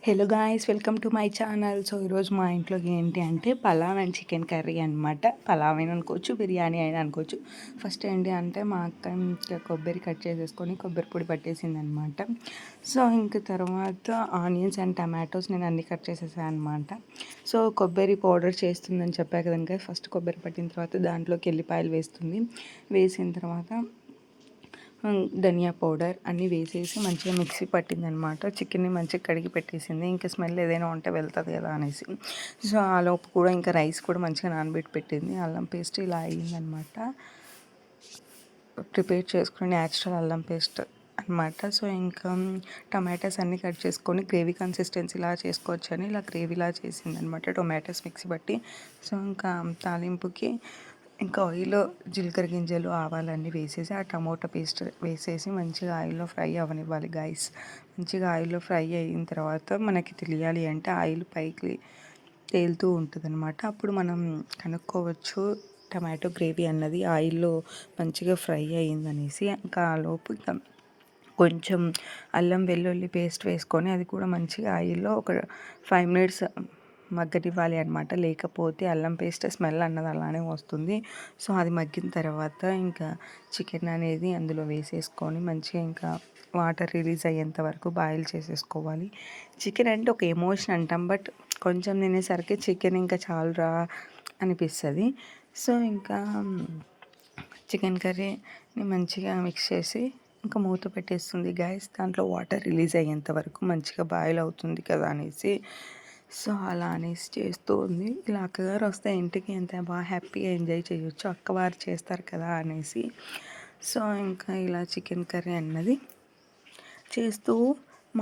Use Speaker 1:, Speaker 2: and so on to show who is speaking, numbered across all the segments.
Speaker 1: Hello guys, welcome to my channel. So ఈరోజు మా ఇంట్లోకి ఏంటి అంటే పలావ్ అండ్ చికెన్ కర్రీ అనమాట. పలావ్ అయినా అనుకోవచ్చు, బిర్యానీ అయినా అనుకోవచ్చు. ఫస్ట్ ఏంటి అంటే మా అక్క ఇంకా కొబ్బరి కట్ చేసేసుకొని కొబ్బరి పొడి పట్టేసింది అనమాట. సో ఇంక తర్వాత ఆనియన్స్ అండ్ టమాటోస్ నేను అన్నీ కట్ చేసేసాను అనమాట. సో కొబ్బరి పౌడర్ చేస్తుందని చెప్పా కదండి. ఫస్ట్ కొబ్బరి పట్టిన తర్వాత దాంట్లోకి ఎల్లిపాయలు వేసిన తర్వాత ధనియా పౌడర్ అన్నీ వేసేసి మంచిగా మిక్సీ పట్టిందనమాట. చికెన్ని మంచిగా కడిగి పెట్టేసింది. ఇంకా స్మెల్ ఏదైనా ఉంటే వెళ్తుంది కదా అనేసి. సో ఆ లోపు కూడా ఇంకా రైస్ కూడా మంచిగా నానబెట్టి పెట్టింది. అల్లం పేస్ట్ ఇలా అయ్యిందనమాట. ప్రిపేర్ చేసుకుని న్యాచురల్ అల్లం పేస్ట్ అనమాట. సో ఇంకా టమాటాస్ అన్నీ కట్ చేసుకొని గ్రేవీ కన్సిస్టెన్సీలా చేసుకోవచ్చని ఇలా గ్రేవీలా చేసిందనమాట. టొమాటోస్ మిక్సీ పట్టి. సో ఇంకా తాలింపుకి ఇంకా ఆయిల్, జీలకర్ర గింజలు, ఆవాలన్నీ వేసేసి ఆ టమోటా పేస్ట్ వేసేసి మంచిగా ఆయిల్లో ఫ్రై అవ్వనివ్వాలి గైస్. మంచిగా ఆయిల్లో ఫ్రై అయిన తర్వాత మనకి తెలియాలి అంటే ఆయిల్ పైకి తేలుతూ ఉంటుంది అనమాట. అప్పుడు మనం కనుక్కోవచ్చు టమాటో గ్రేవీ అన్నది ఆయిల్లో మంచిగా ఫ్రై అయ్యిందనేసి. ఇంకా ఆ లోపు కొంచెం అల్లం వెల్లుల్లి పేస్ట్ వేసుకొని అది కూడా మంచిగా ఆయిల్లో ఒక 5 మినిట్స్ మగ్గనివ్వాలి అనమాట. లేకపోతే అల్లం పేస్ట్ స్మెల్ అన్నది అలానే వస్తుంది. సో అది మగ్గిన తర్వాత ఇంకా చికెన్ అనేది అందులో వేసేసుకొని మంచిగా ఇంకా వాటర్ రిలీజ్ అయ్యేంత వరకు బాయిల్ చేసేసుకోవాలి. చికెన్ అంటే ఒక ఎమోషన్ అంటాం, బట్ కొంచెం తినేసరికి చికెన్ ఇంకా చాలురా అనిపిస్తుంది. సో ఇంకా చికెన్ కర్రీని మంచిగా మిక్స్ చేసి ఇంకా మూత పెట్టేస్తుంది గైస్. దాంట్లో వాటర్ రిలీజ్ అయ్యేంత వరకు మంచిగా బాయిల్ అవుతుంది కదా అనేసి. సో అలా అనేసి చేస్తూ ఉంది. ఇలా అక్కగారు వస్తే ఇంటికి ఎంత బాగా హ్యాపీగా ఎంజాయ్ చేయొచ్చు, అక్కవారు చేస్తారు కదా అనేసి. సో ఇంకా ఇలా చికెన్ కర్రీ అన్నది చేస్తూ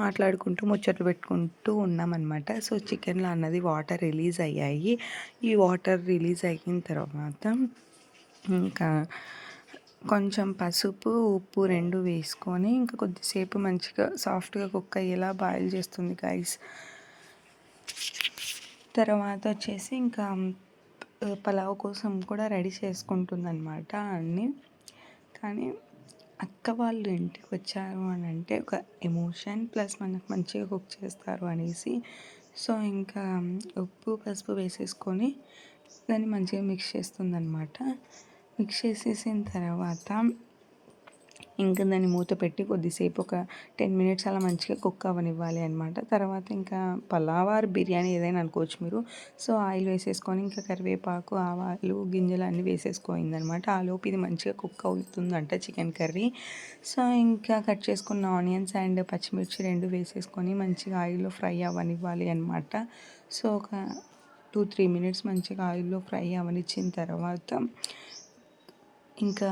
Speaker 1: మాట్లాడుకుంటూ ముచ్చట్లు పెట్టుకుంటూ ఉన్నామన్నమాట. సో చికెన్లో అన్నది వాటర్ రిలీజ్ అయ్యాయి. ఈ వాటర్ రిలీజ్ అయిన తర్వాత ఇంకా కొంచెం పసుపు, ఉప్పు 2 వేసుకొని ఇంకా కొద్దిసేపు మంచిగా సాఫ్ట్గా కుక్ అయ్యేలా బాయిల్ చేస్తుంది గైస్. తర్వాత వచ్చేసి ఇంకా పలావ్ కోసం కూడా రెడీ చేసుకుంటుందన్నమాట అన్నీ. కానీ అక్క వాళ్ళు ఇంటికి వచ్చారు అని అంటే ఒక ఎమోషన్ ప్లస్ మనకు మంచిగా కుక్ చేస్తారు అనేసి. సో ఇంకా ఉప్పు, పసుపు వేసేసుకొని దాన్ని మంచిగా మిక్స్ చేస్తుందన్నమాట. మిక్స్ చేసేసిన తర్వాత ఇంకా దాన్ని మూత పెట్టి కొద్దిసేపు ఒక 10 మినిట్స్ అలా మంచిగా కుక్ అవ్వనివ్వాలి అనమాట. తర్వాత ఇంకా పలావ్ ఆర్ బిర్యానీ ఏదైనా అనుకోవచ్చు మీరు. సో ఆయిల్ వేసేసుకొని ఇంకా కరివేపాకు, ఆవాలు, గింజలు అన్నీ వేసేసుకోయిందనమాట. ఆలోపు ఇది మంచిగా కుక్ అవుతుందంట చికెన్ కర్రీ. సో ఇంకా కట్ చేసుకున్న ఆనియన్స్ అండ్ పచ్చిమిర్చి 2 వేసేసుకొని మంచిగా ఆయిల్లో ఫ్రై అవ్వనివ్వాలి అనమాట. సో ఒక 2-3 మినిట్స్ మంచిగా ఆయిల్లో ఫ్రై అవ్వనిచ్చిన తర్వాత ఇంకా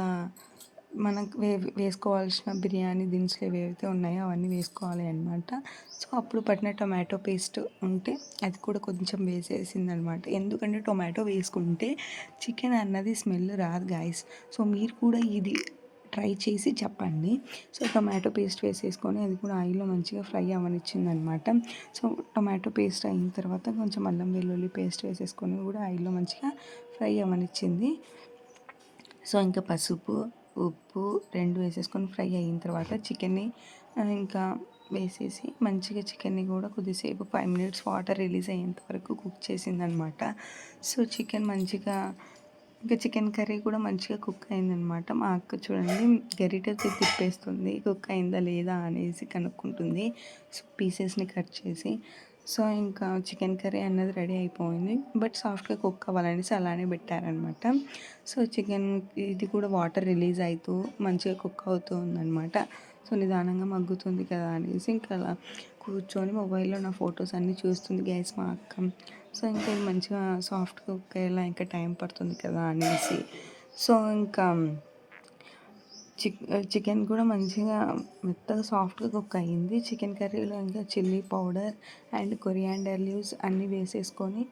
Speaker 1: మనకు వేసుకోవాల్సిన బిర్యానీ దినుసులు ఏవైతే ఉన్నాయో అవన్నీ వేసుకోవాలి అనమాట. సో అప్పుడు పట్టిన టొమాటో పేస్ట్ ఉంటే అది కూడా కొంచెం వేసేసిందనమాట. ఎందుకంటే టొమాటో వేసుకుంటే చికెన్ అన్నది స్మెల్ రాదు గాయస్. సో మీరు కూడా ఇది ట్రై చేసి చెప్పండి. సో టొమాటో పేస్ట్ వేసేసుకొని అది కూడా ఆయిల్లో మంచిగా ఫ్రై అవ్వనిచ్చిందనమాట. సో టొమాటో పేస్ట్ అయిన తర్వాత కొంచెం అల్లం వెల్లుల్లి పేస్ట్ వేసేసుకొని కూడా ఆయిల్లో మంచిగా ఫ్రై అవ్వనిచ్చింది. సో ఇంకా పసుపు, ఉప్పు 2 వేసేసుకొని ఫ్రై అయిన తర్వాత చికెన్ని ఇంకా వేసేసి మంచిగా చికెన్ని కూడా కొద్దిసేపు 5 మినిట్స్ వాటర్ రిలీజ్ అయ్యేంత వరకు కుక్ చేసిందనమాట. సో చికెన్ మంచిగా ఇంకా చికెన్ కర్రీ కూడా మంచిగా కుక్ అయిందనమాట. మా అక్క చూడండి గరిటెతో తిప్పేస్తుంది కుక్ అయిందా లేదా అనేసి కనుక్కుంటుంది. సో పీసెస్ని కట్ చేసి. సో ఇంకా చికెన్ కర్రీ అన్నది రెడీ అయిపోయింది. బట్ సాఫ్ట్గా కుక్ అవ్వాలనేసి అలానే పెట్టారనమాట. సో చికెన్ ఇది కూడా వాటర్ రిలీజ్ అవుతూ మంచిగా కుక్ అవుతూ ఉందన్నమాట. సో నిదానంగా మగ్గుతుంది కదా అనేసి ఇంకా అలా కూర్చొని మొబైల్లో నా ఫొటోస్ అన్నీ చూస్తుంది గైస్ మా అక్క. సో ఇంకా ఇది మంచిగా సాఫ్ట్గా కుక్ అయ్యేలా ఇంకా టైం పడుతుంది కదా అనేసి. సో ఇంకా చికెన్ కూడా మంచిగా మెత్తగా సాఫ్ట్గా కుక్ అయ్యింది. చికెన్ కర్రీలో ఇంకా chilli powder and coriander leaves అన్నీ వేసేసుకొని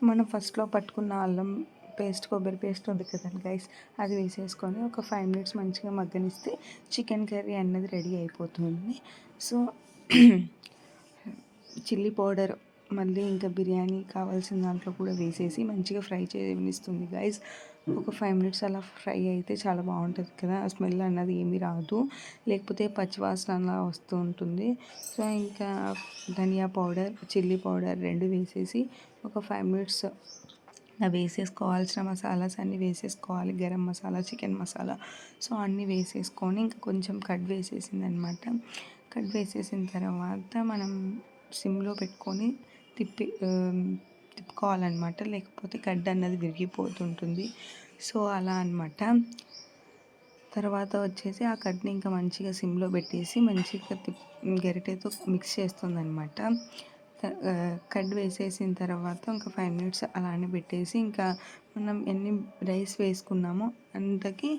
Speaker 1: మనం ఫస్ట్లో పట్టుకున్న అల్లం పేస్ట్, కొబ్బరి పేస్ట్ ఉంది కదండి గైస్, అది వేసేసుకొని ఒక 5 మినిట్స్ మంచిగా మగ్గనిస్తే చికెన్ కర్రీ అన్నది రెడీ అయిపోతుంది. సో చిల్లీ పౌడర్ మళ్ళీ ఇంకా బిర్యానీ కావాల్సిన దాంట్లో కూడా వేసేసి మంచిగా ఫ్రై చేయనిస్తుంది గైస్. ఒక 5 మినిట్స్ అలా ఫ్రై అయితే చాలా బాగుంటుంది కదా, స్మెల్ అన్నది ఏమీ రాదు, లేకపోతే పచ్చివాసన అలా వస్తూ ఉంటుంది. సో ఇంకా ధనియా పౌడర్, చిల్లీ పౌడర్ 2 వేసేసి ఒక 5 మినిట్స్ వేసేసుకోవాల్సిన మసాలాస్ అన్నీ వేసేసుకోవాలి. గరం మసాలా, చికెన్ మసాలా, సో అన్నీ వేసేసుకొని ఇంకా కొంచెం కట్ వేసేసిందనమాట. కట్ వేసేసిన తర్వాత మనం సిమ్లో పెట్టుకొని తిప్పుకోవాలన్నమాట, లేకపోతే కడ్డు అన్నది విరిగిపోతుంటుంది. సో అలా అనమాట. తర్వాత వచ్చేసి ఆ కడ్ని ఇంకా మంచిగా సిమ్లో పెట్టేసి మంచిగా గరిటెతో మిక్స్ చేస్తుందనమాట. కడ్ వేసేసిన తర్వాత ఇంకా 5 మినిట్స్ అలానే పెట్టేసి ఇంకా మనం ఎన్ని రైస్ వేసుకున్నామో అంతకి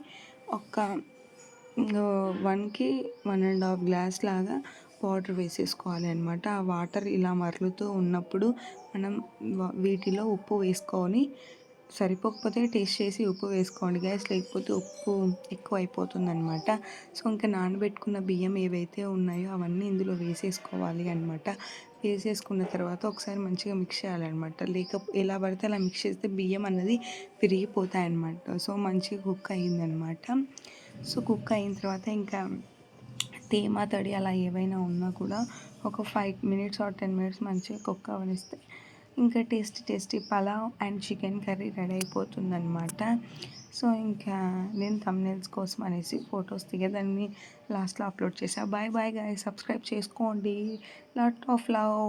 Speaker 1: ఒక 1కి 1.5 గ్లాస్ లాగా వాటర్ వేసేసుకోవాలి అనమాట. ఆ వాటర్ ఇలా మరలుతూ ఉన్నప్పుడు మనం వీటిలో ఉప్పు వేసుకొని, సరిపోకపోతే టేస్ట్ చేసి ఉప్పు వేసుకోండి గ్యాస్, లేకపోతే ఉప్పు ఎక్కువ అయిపోతుందనమాట. సో ఇంకా నానబెట్టుకున్న బియ్యం ఏవైతే ఉన్నాయో అవన్నీ ఇందులో వేసేసుకోవాలి అనమాట. వేసేసుకున్న తర్వాత ఒకసారి మంచిగా మిక్స్ చేయాలన్నమాట. ఎలా పడితే అలా మిక్స్ చేస్తే బియ్యం అన్నది విరిగిపోతాయి అన్నమాట. సో మంచిగా కుక్ అయ్యిందనమాట. సో కుక్ అయిన తర్వాత ఇంకా తేమ తడి అలా ఏవైనా ఉన్నా కూడా ఒక 5 మినిట్స్ ఆర్ 10 మినిట్స్ మంచిగా కుక్ అవ్వనిస్తే ఇంకా tasty pulao and chicken curry ready అయిపోతుందన్నమాట. సో ఇంకా నేను థంబ్నెయిల్స్ కోసం అనేసి ఫొటోస్ దిగేదాన్ని లాస్ట్లో అప్లోడ్ చేసా. బాయ్ బాయ్ గైస్, సబ్స్క్రైబ్ చేసుకోండి. Lot of love.